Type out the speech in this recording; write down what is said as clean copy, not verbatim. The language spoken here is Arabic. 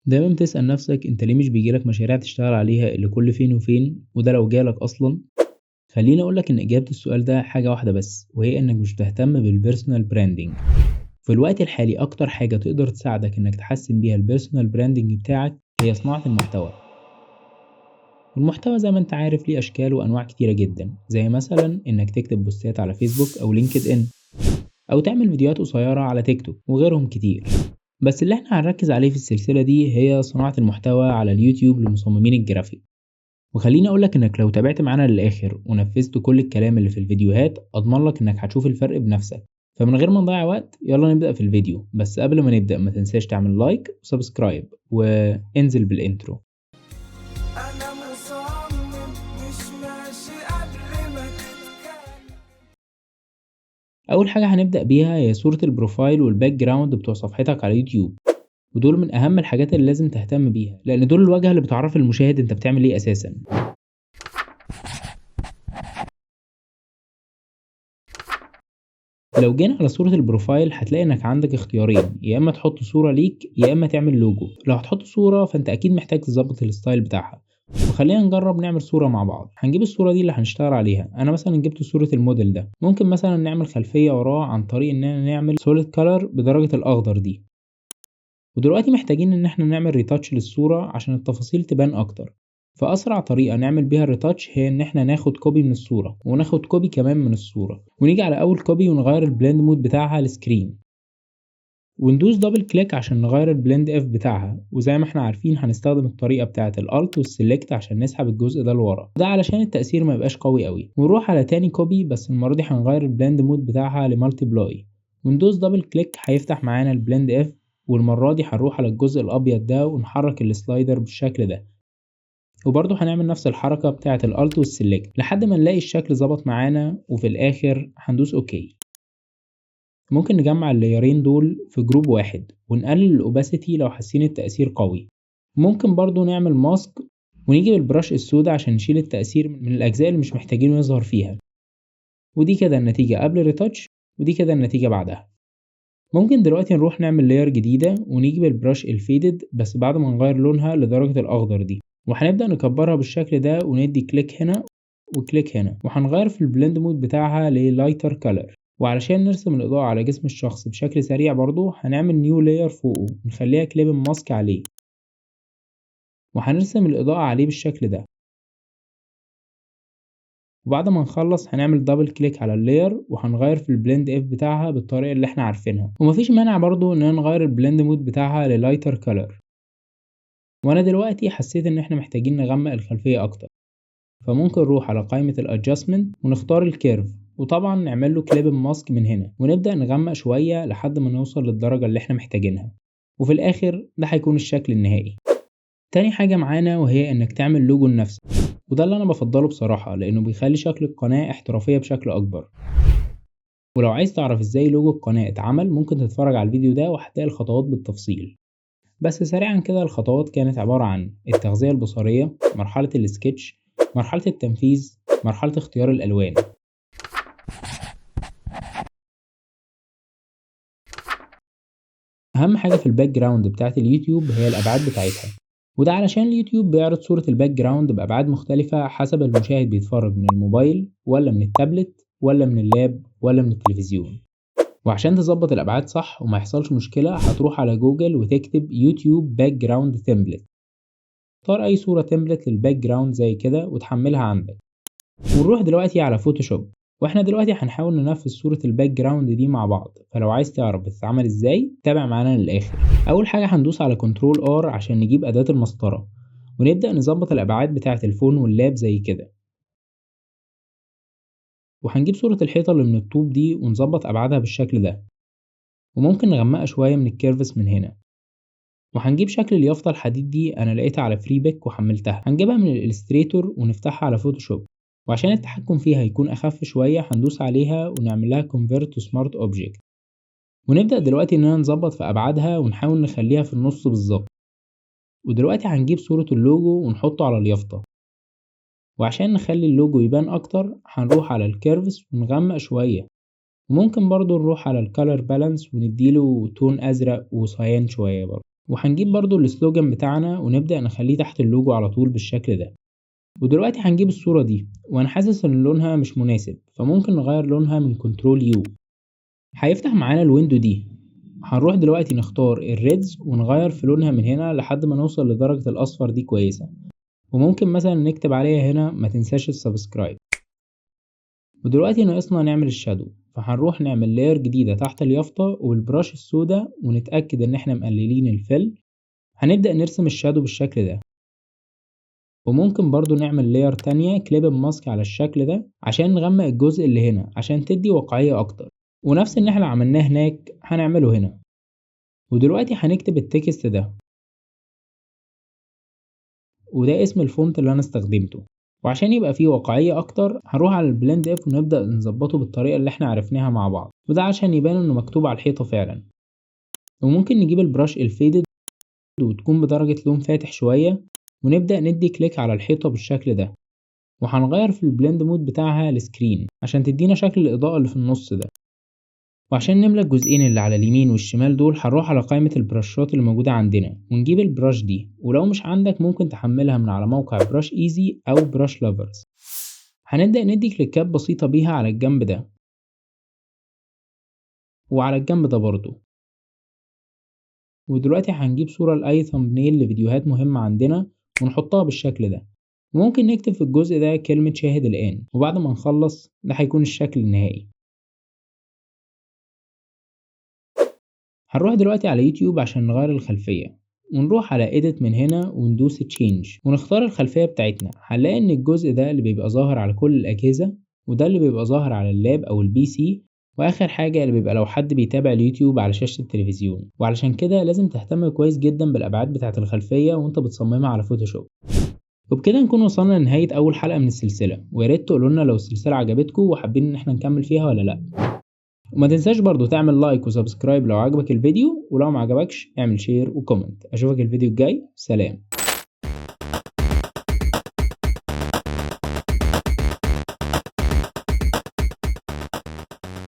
دايما بتسأل نفسك انت ليه مش بيجيلك مشاريع تشتغل عليها اللي كل فين وفين، وده لو جالك اصلا؟ خليني اقولك ان اجابة السؤال ده حاجة واحدة بس، وهي انك مش بتهتم بالبيرسونال براندنج. في الوقت الحالي اكتر حاجة تقدر تساعدك انك تحسن بيها البيرسونال براندنج بتاعك هي صناعة المحتوى. والمحتوى زي ما انت عارف ليه اشكال وانواع كتيرة جدا، زي مثلا انك تكتب بوستات على فيسبوك او لينكد ان، او تعمل فيديوهات قصيرة على تيك توك وغيرهم كتير. بس اللي احنا هنركز عليه في السلسلة دي هي صناعة المحتوى على اليوتيوب لمصممين الجرافيك. وخليني اقولك انك لو تابعت معانا للاخر ونفذت كل الكلام اللي في الفيديوهات اضمن لك انك هتشوف الفرق بنفسك. فمن غير ما نضيع وقت يلا نبدأ في الفيديو، بس قبل ما نبدأ ما تنساش تعمل لايك وسبسكرايب وانزل بالانترو. أنا مصمم مش ماشي قبل ما تتكلم. اول حاجة هنبدأ بيها هي صورة البروفايل والباك جراوند بتوع صفحتك على يوتيوب. ودول من اهم الحاجات اللي لازم تهتم بيها، لان دول الواجهة اللي بتعرف المشاهد انت بتعمل ايه اساسا. لو جينا على صورة البروفايل هتلاقي انك عندك اختيارين، يا اما تحط صورة ليك يا اما تعمل لوجو. لو هتحط صورة فانت اكيد محتاج تظبط الستايل بتاعها. وخلينا نجرب نعمل صورة مع بعض. هنجيب الصورة دي اللي هنشتغل عليها، انا مثلا جبت صورة الموديل ده. ممكن مثلا نعمل خلفية وراه عن طريق اننا نعمل solid color بدرجة الاخضر دي. ودلوقتي محتاجين ان احنا نعمل ريتاتش للصورة عشان التفاصيل تبان اكتر. فأسرع طريقة نعمل بيها الريتاتش هي إن إحنا ناخد كوبي من الصورة وناخد كوبي كمان من الصورة ونيجي على أول كوبي ونغير البلند مود بتاعها لسكرين، وندوس دبل كليك عشان نغير البلند اف بتاعها. وزي ما احنا عارفين هنستخدم الطريقة بتاعة الالت والسلكت عشان نسحب الجزء ده لورا، ده علشان التأثير ما يبقاش قوي قوي. ونروح على تاني كوبي بس المرة دي هنغير البلند مود بتاعها لمالتيبلاي، وندوس دبل كليك هيفتح معانا البلند اف. والمرة دي هنروح على الجزء الأبيض ده ونحرك السلايدر بالشكل ده. وبرضه هنعمل نفس الحركة بتاعة الالت والسلكت لحد ما نلاقي الشكل ظبط معانا، وفي الآخر هندوس اوكي. ممكن نجمع اللايرين دول في جروب واحد ونقلل الاوباسيتي لو حاسين التأثير قوي. ممكن برضو نعمل ماسك ونيجي بالبراش السوداء عشان نشيل التأثير من الأجزاء اللي مش محتاجينه يظهر فيها. ودي كده النتيجة قبل الريتاتش، ودي كده النتيجة بعدها. ممكن دلوقتي نروح نعمل لاير جديدة ونيجي بالبراش الفيدد بس بعد ما نغير لونها لدرجة الأخضر دي، وهنبدأ نكبرها بالشكل ده وندي كليك هنا وكليك هنا، وهنغير في البلند مود بتاعها للايتر كالر. وعلشان نرسم الإضاءة على جسم الشخص بشكل سريع برضو هنعمل نيو لاير فوقه ونخليها كليب ماسك عليه، وهنرسم الإضاءة عليه بالشكل ده. وبعد ما نخلص هنعمل دبل كليك على اللاير وهنغير في البلند اف بتاعها بالطريقة اللي احنا عارفينها. ومفيش مانع برضو اننا نغير البلند مود بتاعها للايتر كالر. وانا دلوقتي حسيت ان احنا محتاجين نغمق الخلفية اكتر، فممكن نروح على قائمة الادجستمنت ونختار الكيرف، وطبعا نعمل له كليب ماسك من هنا ونبدأ نغمق شوية لحد ما نوصل للدرجة اللي احنا محتاجينها. وفي الاخر ده هيكون الشكل النهائي. تاني حاجة معانا وهي انك تعمل لوجو لنفسك، وده اللي انا بفضله بصراحة لانه بيخلي شكل القناة احترافية بشكل اكبر. ولو عايز تعرف ازاي لوجو القناة اتعمل ممكن تتفرج على الفيديو ده وهتلاقي الخطوات بالتفصيل. بس سريعا كده الخطوات كانت عبارة عن التغذية البصرية، مرحلة السكتش، مرحلة التنفيذ، مرحلة اختيار الألوان. أهم حاجة في الباك جراوند بتاعت اليوتيوب هي الأبعاد بتاعتها، وده علشان اليوتيوب بيعرض صورة الباك جراوند بأبعاد مختلفة حسب المشاهد بيتفرج من الموبايل ولا من التابلت ولا من اللاب ولا من التلفزيون. وعشان تظبط الأبعاد صح وما يحصلش مشكلة هتروح على جوجل وتكتب يوتيوب باك جراوند تمبلت. اختار أي صورة تمبلت للباك جراوند زي كده وتحملها عندك. ونروح دلوقتي على فوتوشوب، واحنا دلوقتي هنحاول ننفذ صورة الباك جراوند دي مع بعض. فلو عايز تعرف بتتعمل ازاي تابع معانا للآخر. أول حاجة هندوس على كنترول ار عشان نجيب أداة المسطرة ونبدأ نظبط الأبعاد بتاعة الفون واللاب زي كده. وهنجيب صورة الحيطة اللي من الطوب دي ونظبط أبعادها بالشكل ده، وممكن نغمقها شوية من الكيرفس من هنا. وهنجيب شكل اليافطة الحديد دي أنا لقيتها على فريبك وحملتها، هنجيبها من الإلستريتور ونفتحها على فوتوشوب. وعشان التحكم فيها يكون أخف شوية هندوس عليها ونعمل لها Convert to Smart Object. ونبدأ دلوقتي إننا نظبط في أبعادها ونحاول نخليها في النص بالظبط. ودلوقتي هنجيب صورة اللوجو ونحطه على اليافطة. وعشان نخلي اللوجو يبان أكتر هنروح على الكيرفس ونغمق شوية، وممكن برضو نروح على الكالر بالانس ونديله تون أزرق وصيان شوية برضو. وهنجيب برضو السلوجان بتاعنا ونبدأ نخليه تحت اللوجو على طول بالشكل ده. ودلوقتي هنجيب الصورة دي وانا حاسس ان لونها مش مناسب، فممكن نغير لونها من كنترول يو. هيفتح معانا الويندو دي. هنروح دلوقتي نختار الريدز ونغير في لونها من هنا لحد ما نوصل لدرجة الاصفر دي كويسة، وممكن مثلا نكتب عليها هنا ما تنساش السبسكرايب. ودلوقتي ناقصنا نعمل الشادو، فهنروح نعمل لاير جديدة تحت اليافطة وبالبراش السوداء ونتأكد ان احنا مقللين الفيل. هنبدأ نرسم الشادو بالشكل ده، وممكن برضو نعمل لاير تانية كليب ماسك على الشكل ده عشان نغمق الجزء اللي هنا عشان تدي واقعية اكتر، ونفس اللي احنا عملناه هناك هنعمله هنا. ودلوقتي هنكتب التكست ده، وده اسم الفونت اللي انا استخدمته. وعشان يبقى فيه واقعية اكتر هنروح على البلند اف ونبدأ نظبطه بالطريقة اللي احنا عرفناها مع بعض، وده عشان يبان انه مكتوب على الحيطة فعلا. وممكن نجيب البراش الفيدد وتكون بدرجة لون فاتح شوية، ونبدأ ندي كليك على الحيطة بالشكل ده، وهنغير في البلند مود بتاعها لسكرين عشان تدينا شكل الإضاءة اللي في النص ده. وعشان نملى الجزئين اللي على اليمين والشمال دول هنروح على قائمة البراشات اللي موجودة عندنا ونجيب البراش دي، ولو مش عندك ممكن تحملها من على موقع براش ايزي أو براش لافرز. هنبدأ ندي كليكات بسيطة بيها على الجنب ده وعلى الجنب ده برضو. ودلوقتي هنجيب صورة لأي ثامبنيل لفيديوهات مهمة عندنا ونحطها بالشكل ده، وممكن نكتب في الجزء ده كلمة شاهد الآن، وبعد ما نخلص ده هيكون الشكل النهائي. هنروح دلوقتي على يوتيوب عشان نغير الخلفية، ونروح على edit من هنا وندوس change ونختار الخلفية بتاعتنا. هنلاقي ان الجزء ده اللي بيبقى ظاهر على كل الأجهزة، وده اللي بيبقى ظاهر على اللاب أو البي سي، واخر حاجة اللي بيبقى لو حد بيتابع اليوتيوب على شاشة التلفزيون. وعلشان كده لازم تهتم كويس جدا بالأبعاد بتاعة الخلفية وانت بتصممها على فوتوشوب. وبكده نكون وصلنا لنهاية أول حلقة من السلسلة، وياريت تقولولنا لو السلسلة عجبتكم وحابين ان احنا نكمل فيها ولا لأ. وما تنساش برضو تعمل لايك وسبسكرايب لو عجبك الفيديو، ولو ما عجبكش اعمل شير وكومنت. اشوفك الفيديو الجاي، سلام.